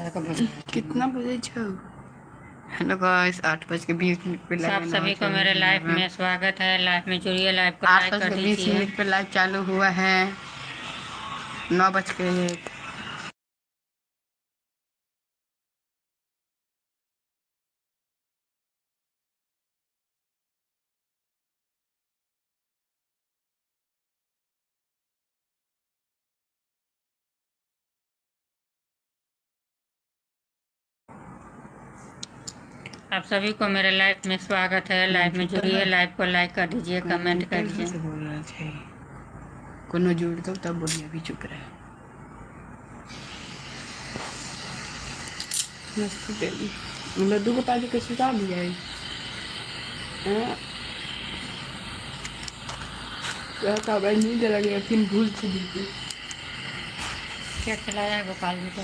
कितना बजे छो? हेलो गाइस, 8:20 पे आप सभी को मेरे लाइफ में स्वागत है। लाइफ में जुड़िए, लाइफ को लाइक कर 8:20 दीजिए। पे लाइव चालू हुआ है। 9:01। आप सभी को मेरे लाइफ में स्वागत है। लाइफ में जुड़िए, लाइफ को लाइक कर दीजिए, कमेंट कर दीजिए। कोनो जोड़ दो तब बोलिए, अभी चुप रहे। लड्डू को पाजी कैसे डाल दिया है? क्या था भाई, नींद लग गया, फिर भूल से दी। क्या खिलाया है गोपाल जी को?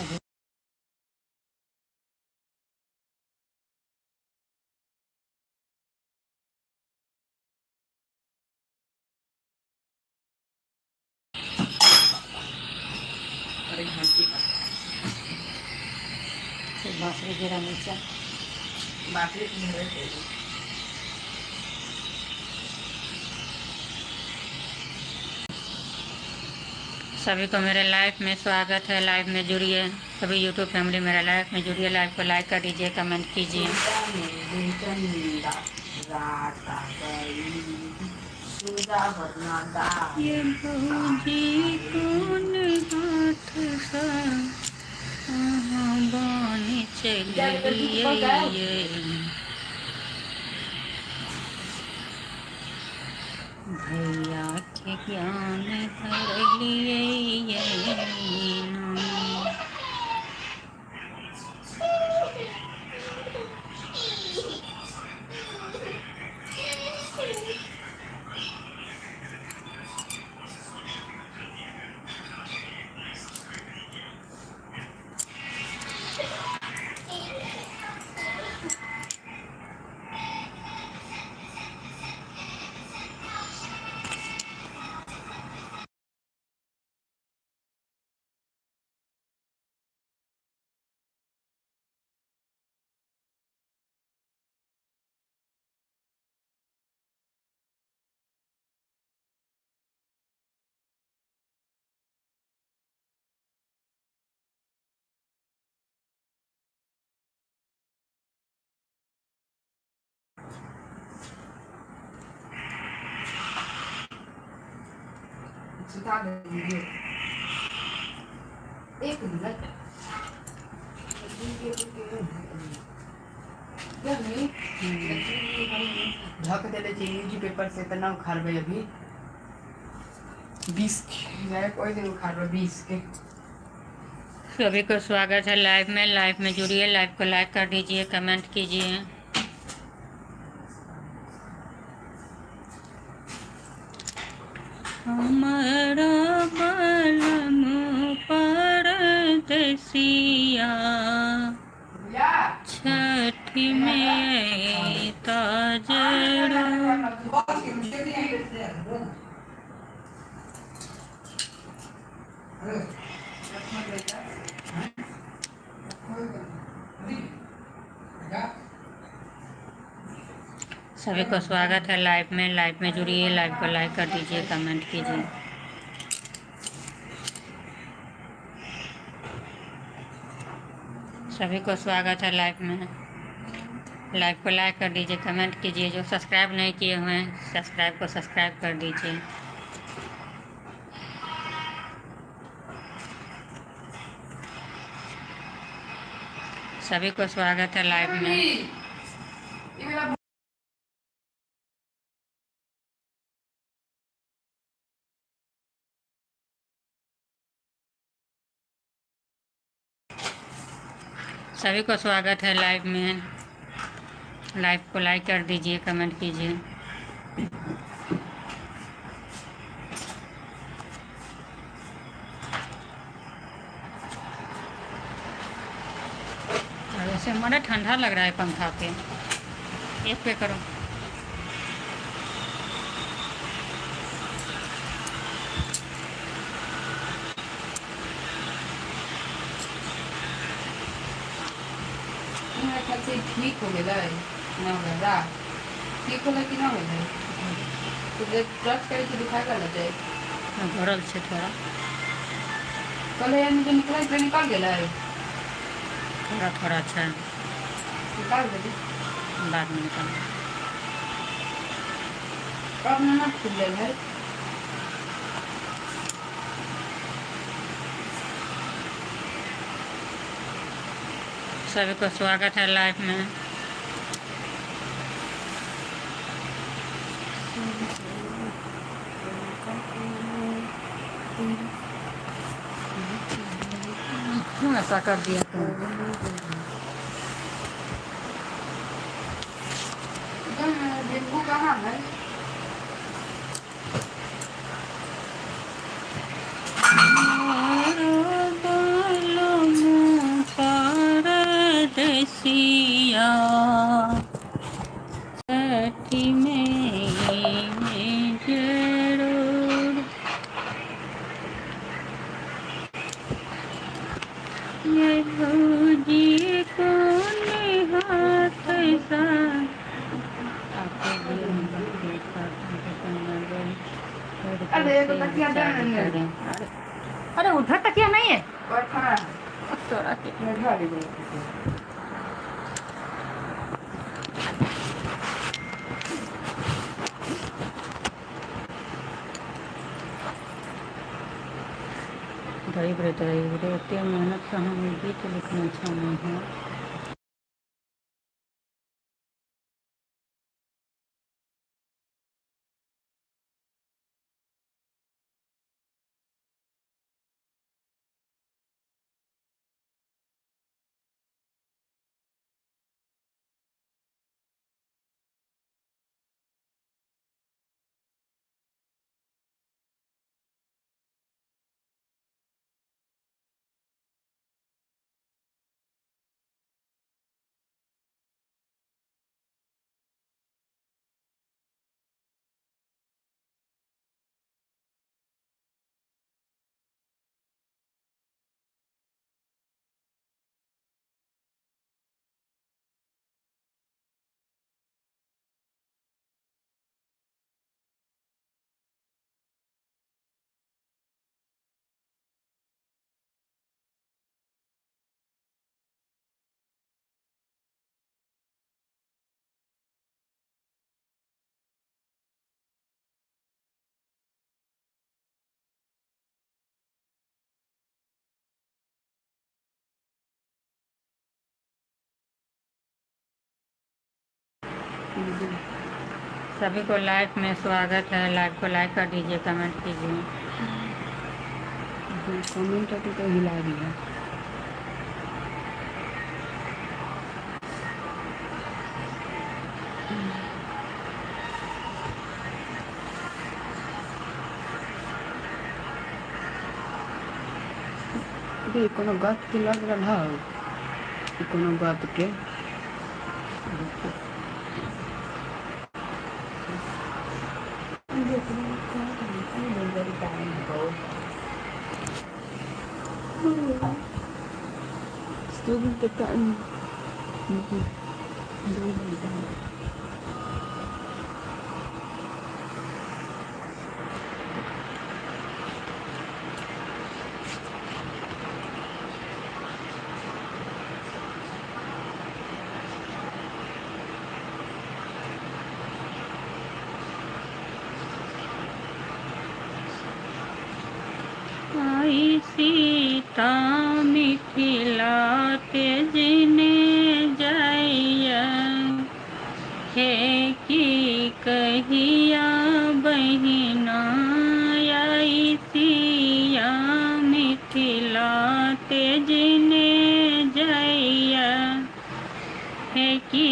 बासरी गिरा नीचे। सभी को मेरे लाइफ में स्वागत है। लाइफ में जुड़िए, सभी यूट्यूब फैमिली मेरे लाइफ में जुड़िए, लाइफ को लाइक कर दीजिए, कमेंट कीजिए। ये बहूजी कौन हाथ सा बानी चलिए, भैया के ज्ञान कर लिए एक मिनट ढक देले न्यूज पेपर से तना उखाड़बे अभी 20 कोई दिन उखाड़बे 20 के। सभी को स्वागत है लाइव में। लाइव में जुड़िए, लाइव को लाइक कर दीजिए, कमेंट कीजिए। हमारा बलम परदेसिया छठ में ताजड़ा। सभी को स्वागत है लाइव में। लाइव में जुड़िए, लाइव को लाइक कर दीजिए, कमेंट कीजिए। सभी को स्वागत है लाइव में। लाइव को लाइक कर दीजिए, कमेंट कीजिए। जो सब्सक्राइब नहीं किए हुए हैं, सब्सक्राइब को सब्सक्राइब कर दीजिए। सभी को स्वागत है लाइव में। सभी को स्वागत है लाइव में। लाइव को लाइक कर दीजिए, कमेंट कीजिए। वैसे हमारा ठंडा लग रहा है पंखा पे। एक पे करो। हमरा ख्याल से ठीक हो गेलै ना होगा ठीक होला कि ना होला तो जब टच करे तो दिखा कर लेते भरल छै थोड़ा कल यार मुझे निकल गेलै थोड़ा थोड़ा छै निकाल दे बाद में निकाल अब ना खुल जाए है सभी को स्वागत है लाइफ में। क्यों ऐसा कर दिया नींबू कहाँ है परदेसिया छठी में जरूर ये भौजी को हाथ सा अरे उधर तकिया नहीं है गरीब रहते इतने मेहनत से हम गीत लिखना अच्छा नहीं है। सभी को लाइव में स्वागत है। लाइव को लाइक कर दीजिए, कमेंट कीजिए। कमेंट तो हिला दिया कोनो गत के लग रहा है कोनो गत के Student tekan आई सीता मिथिला तेजने जाइया है कि कहिया बहिना आई सिया मिथिला तेजने जाइया है कि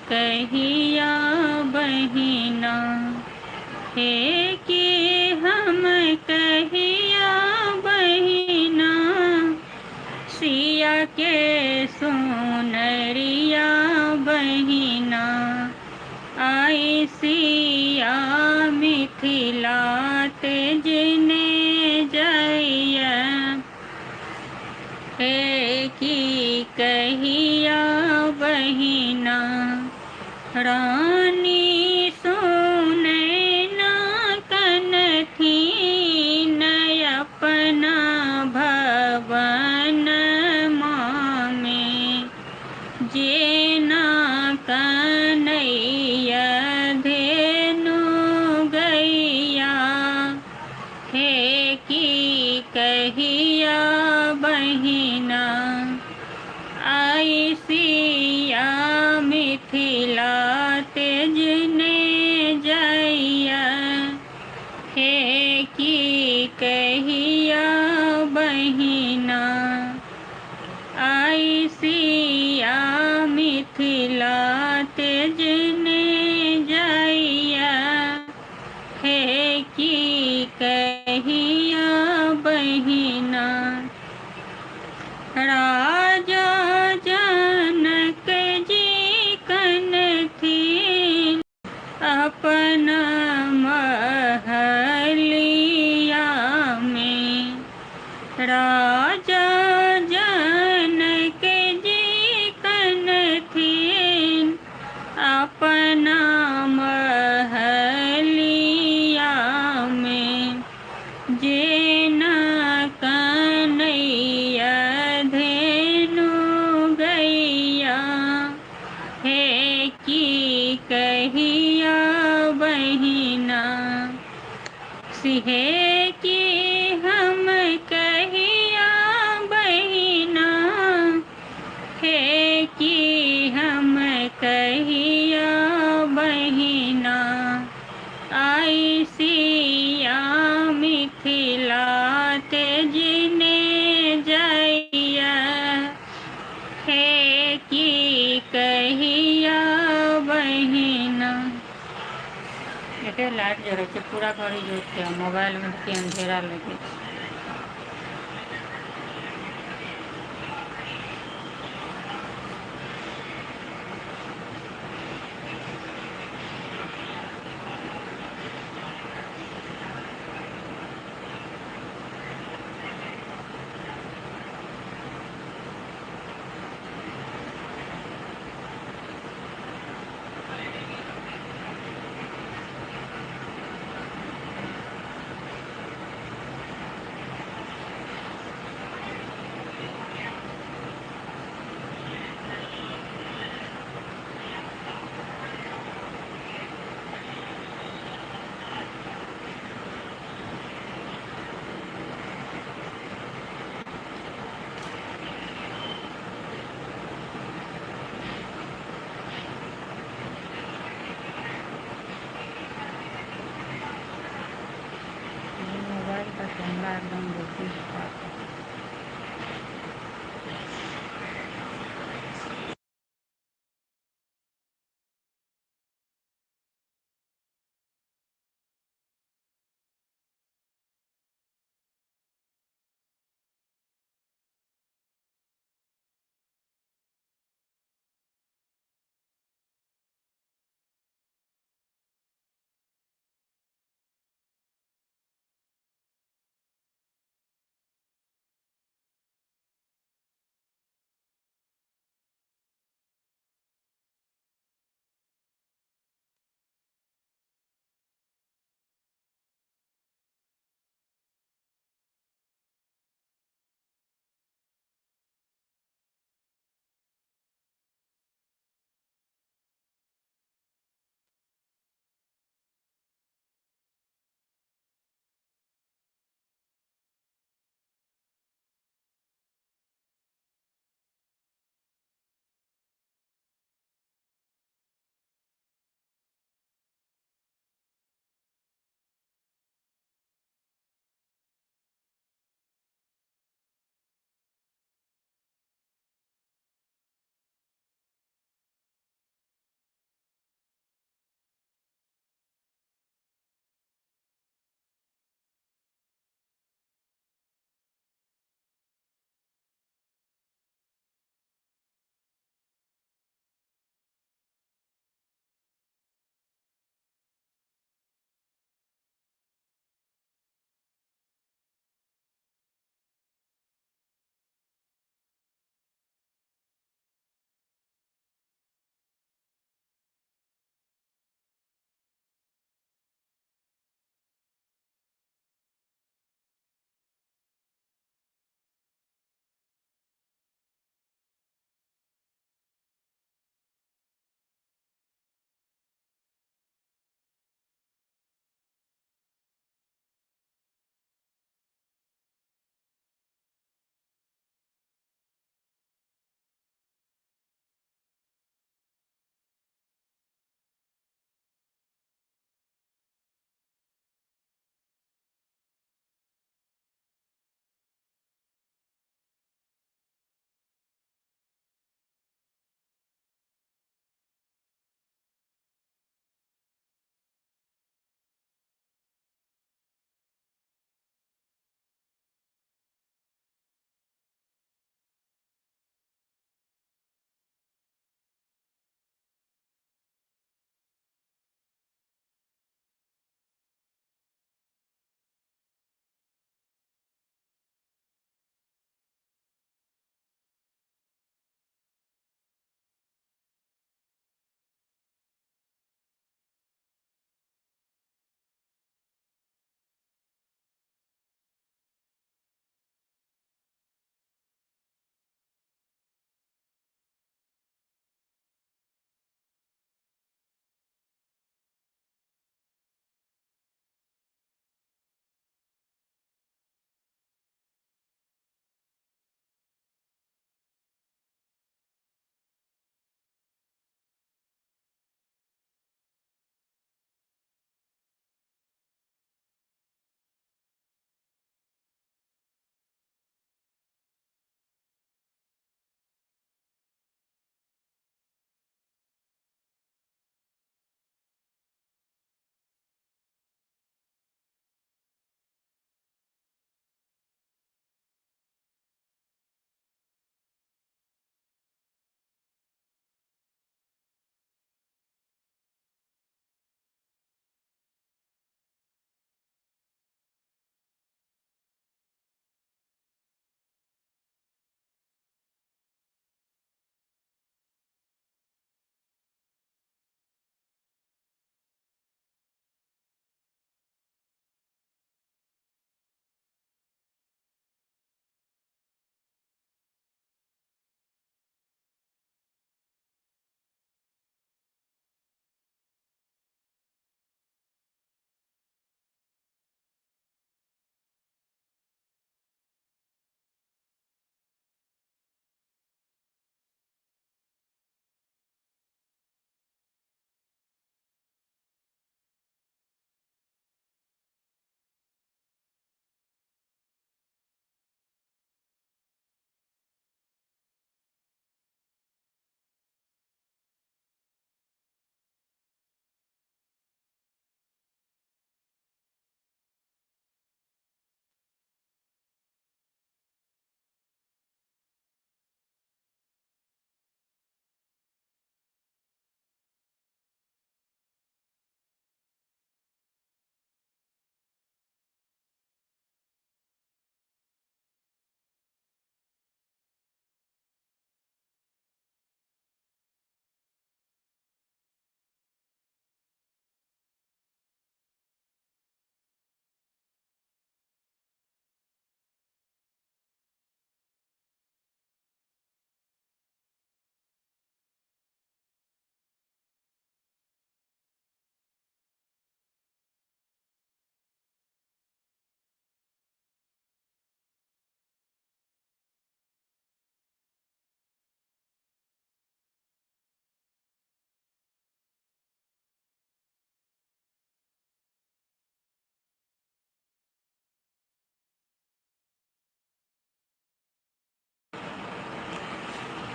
कहिया बहिना है कि हम कहिया बहिना सिया के सुनरिया बहिना आई सिया मिथिला तेजने जाइया है कि कहिया बहिना रानी सुने न कनथीन अपना भवन में जेना कन्हैया धेनु गैया हे की कहिया बहिना आई सिया मिथिला तेजने जैया हे की कहिया बहिना आई सिया मिथिला तेजने जैया हे की कहिया बहिना राजा जनक जी कनथीन अपना महलिया में राजा जनक जी कनथीन अपना महलिया में जेना कन्हैया धेनु गैया हे की कहिया बहिना सिहे की हम कहिया बहिना हे की हम कहिया बहिना आई सिया मिथिला तेजने जैया हे की कहिया बहिना एते लाइट जरे छे पूरा घड़ी जोते मोबाइल में के अंधेरा लगे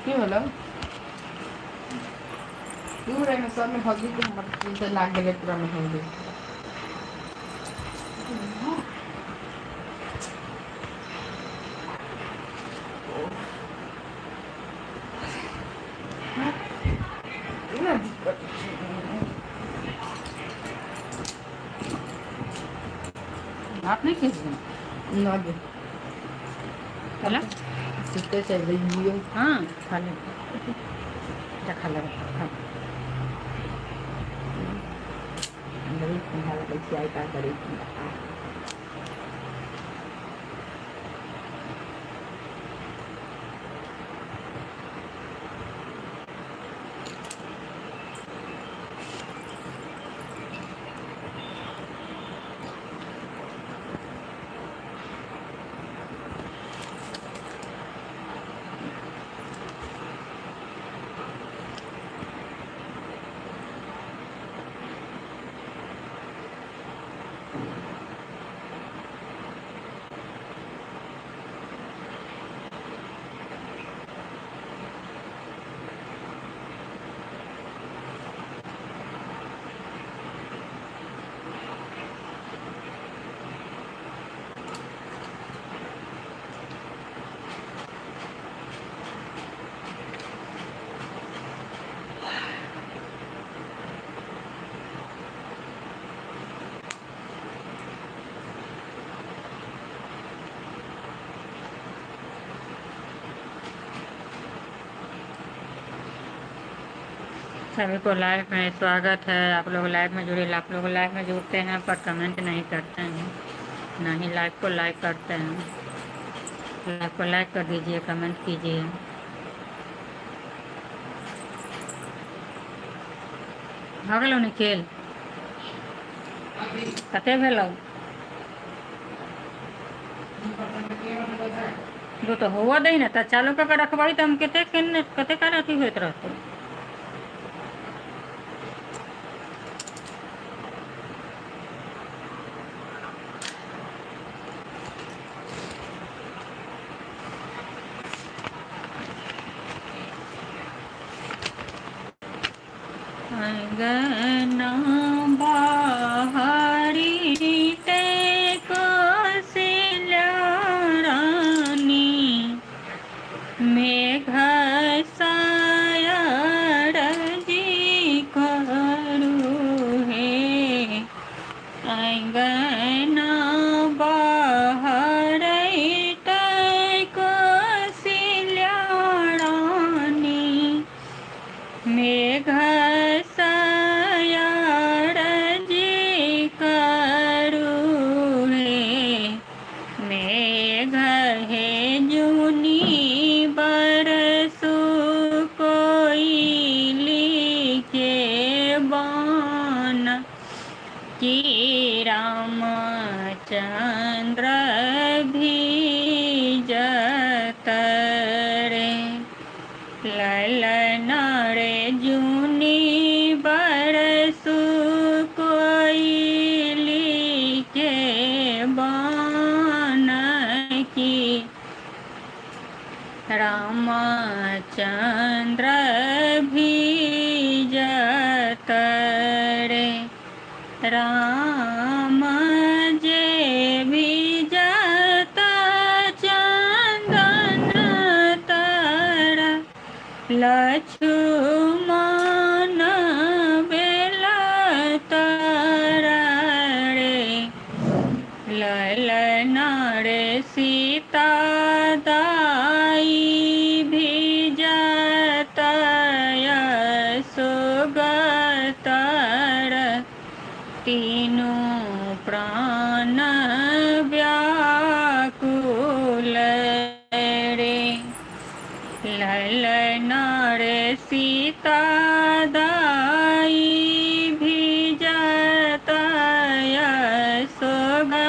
की होला तू रे में सब में भगी के हमर जैसे लाग गेले पूरा में हो गई ना दिक्कत आप नहीं खींच दें ना दे चला सिस्टर चल रही है हाँ खा ले खा ले खा अंदर ही संभाल के चाय का करेगी सभी को लाइव में स्वागत है। आप लोग लाइव में जुड़े, आप लोग लाइव में जुड़ते हैं पर कमेंट नहीं करते हैं, ना ही लाइव को लाइक करते हैं। लाइव को लाइक कर दीजिए, कमेंट कीजिए। हो गलो निखिल कते भेलो जो तो हुआ दे ना तो चालू करके रखबाई तो हम कते का अथी होते रहते। गना बाहरी ते कोसिला रानी मेघ सायर जी करू हे गना बाहर ते कोसिला रानी मेघ कि रामचंद्र भीजत रे ललन रे जूनी बरसु कोयली के बान की रामचंद्र भीजत रे राम जे भीजत चंदन तर लक्ष्मण बेलत रे ललन रे सीता दाई भीजत यशोगत तीनों प्राण व्याकुल रे ललन रे सीता दाई भीजत यशोगत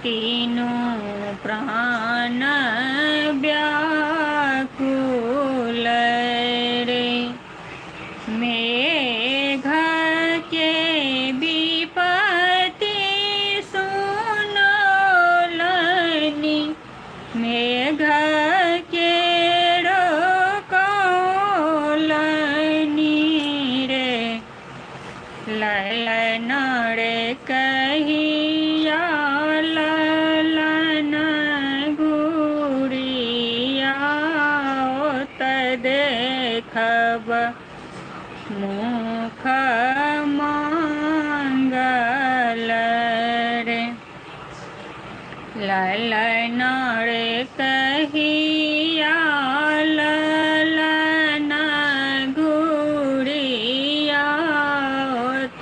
तीनों प्राण व्याकुल रे मेघ के विपत्ति सुनलनि मेघ के देखब मुख मंगल रे। ललन रे कहिया ललन घुरिया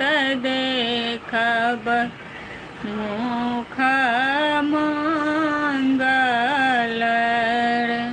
त देखब मुख मंगल रे।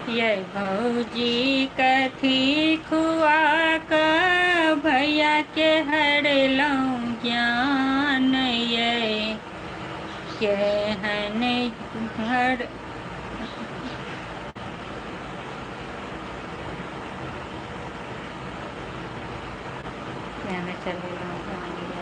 ये भौजी कथी खुआ क भैया के हरलौं ज्ञान ये केहन घर चलेलौं ज्ञान ये।